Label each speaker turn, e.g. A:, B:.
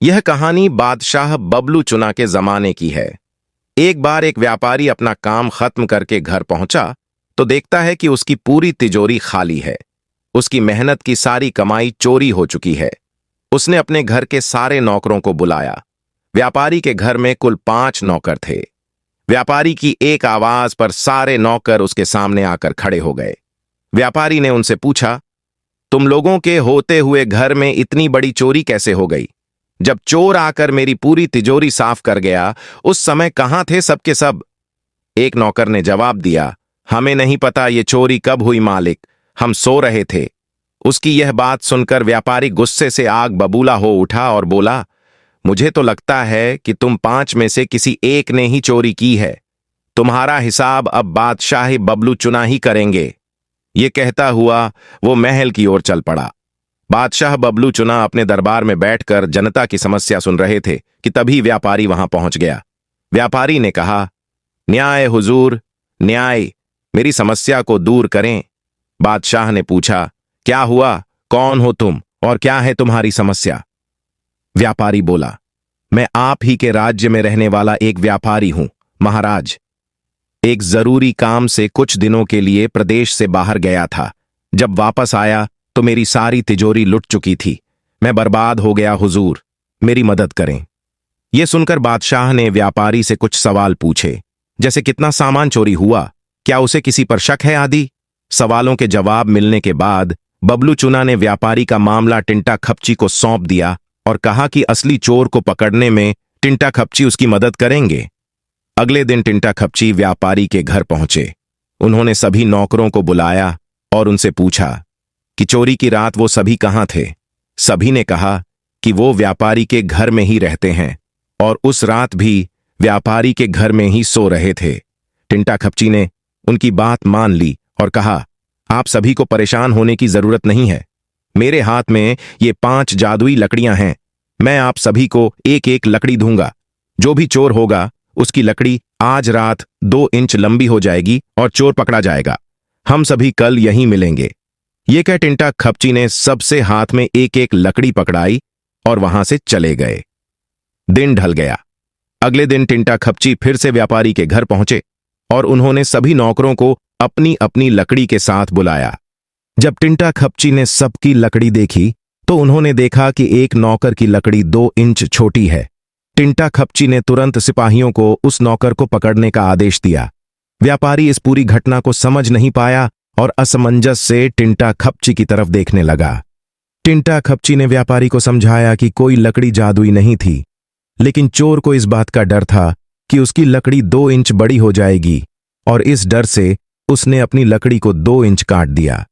A: यह कहानी बादशाह बबलू चुना के जमाने की है। एक बार एक व्यापारी अपना काम खत्म करके घर पहुंचा तो देखता है कि उसकी पूरी तिजोरी खाली है। उसकी मेहनत की सारी कमाई चोरी हो चुकी है। उसने अपने घर के सारे नौकरों को बुलाया। व्यापारी के घर में कुल 5 नौकर थे। व्यापारी की एक आवाज पर सारे नौकर उसके सामने आकर खड़े हो गए। व्यापारी ने उनसे पूछा, तुम लोगों के होते हुए घर में इतनी बड़ी चोरी कैसे हो गई? जब चोर आकर मेरी पूरी तिजोरी साफ कर गया, उस समय कहां थे सबके सब? एक नौकर ने जवाब दिया, हमें नहीं पता ये चोरी कब हुई मालिक, हम सो रहे थे। उसकी यह बात सुनकर व्यापारी गुस्से से आग बबूला हो उठा और बोला, मुझे तो लगता है कि तुम 5 में से किसी एक ने ही चोरी की है। तुम्हारा हिसाब अब बादशाह बबलू चुना ही करेंगे। ये कहता हुआ वो महल की ओर चल पड़ा। बादशाह बबलू चुना अपने दरबार में बैठकर जनता की समस्या सुन रहे थे कि तभी व्यापारी वहां पहुंच गया। व्यापारी ने कहा, न्याय हुजूर, न्याय, मेरी समस्या को दूर करें। बादशाह ने पूछा, क्या हुआ? कौन हो तुम और क्या है तुम्हारी समस्या? व्यापारी बोला, मैं आप ही के राज्य में रहने वाला एक व्यापारी हूं महाराज। एक जरूरी काम से कुछ दिनों के लिए प्रदेश से बाहर गया था। जब वापस आया तो मेरी सारी तिजोरी लुट चुकी थी। मैं बर्बाद हो गया हुजूर, मेरी मदद करें। यह सुनकर बादशाह ने व्यापारी से कुछ सवाल पूछे, जैसे कितना सामान चोरी हुआ, क्या उसे किसी पर शक है आदि। सवालों के जवाब मिलने के बाद बबलू चुना ने व्यापारी का मामला टिंटा खपची को सौंप दिया और कहा कि असली चोर को पकड़ने में टिंटा खपची उसकी मदद करेंगे। अगले दिन टिंटा खपची व्यापारी के घर पहुंचे। उन्होंने सभी नौकरों को बुलाया और उनसे पूछा कि चोरी की रात वो सभी कहां थे। सभी ने कहा कि वो व्यापारी के घर में ही रहते हैं और उस रात भी व्यापारी के घर में ही सो रहे थे। टिंटा खपची ने उनकी बात मान ली और कहा, आप सभी को परेशान होने की जरूरत नहीं है। मेरे हाथ में ये 5 जादुई लकड़ियां हैं। मैं आप सभी को एक एक लकड़ी दूंगा। जो भी चोर होगा उसकी लकड़ी आज रात 2 इंच लंबी हो जाएगी और चोर पकड़ा जाएगा। हम सभी कल यहीं मिलेंगे। ये कह टिंटा खपची ने सबसे हाथ में एक एक लकड़ी पकड़ाई और वहां से चले गए। दिन ढल गया। अगले दिन टिंटा खपची फिर से व्यापारी के घर पहुंचे और उन्होंने सभी नौकरों को अपनी अपनी लकड़ी के साथ बुलाया। जब टिंटा खपची ने सबकी लकड़ी देखी तो उन्होंने देखा कि एक नौकर की लकड़ी 2 इंच छोटी है। टिंटा खपची ने तुरंत सिपाहियों को उस नौकर को पकड़ने का आदेश दिया। व्यापारी इस पूरी घटना को समझ नहीं पाया और असमंजस से टिंटा खपची की तरफ देखने लगा। टिंटा खपची ने व्यापारी को समझाया कि कोई लकड़ी जादुई नहीं थी, लेकिन चोर को इस बात का डर था कि उसकी लकड़ी 2 इंच बड़ी हो जाएगी और इस डर से उसने अपनी लकड़ी को 2 इंच काट दिया।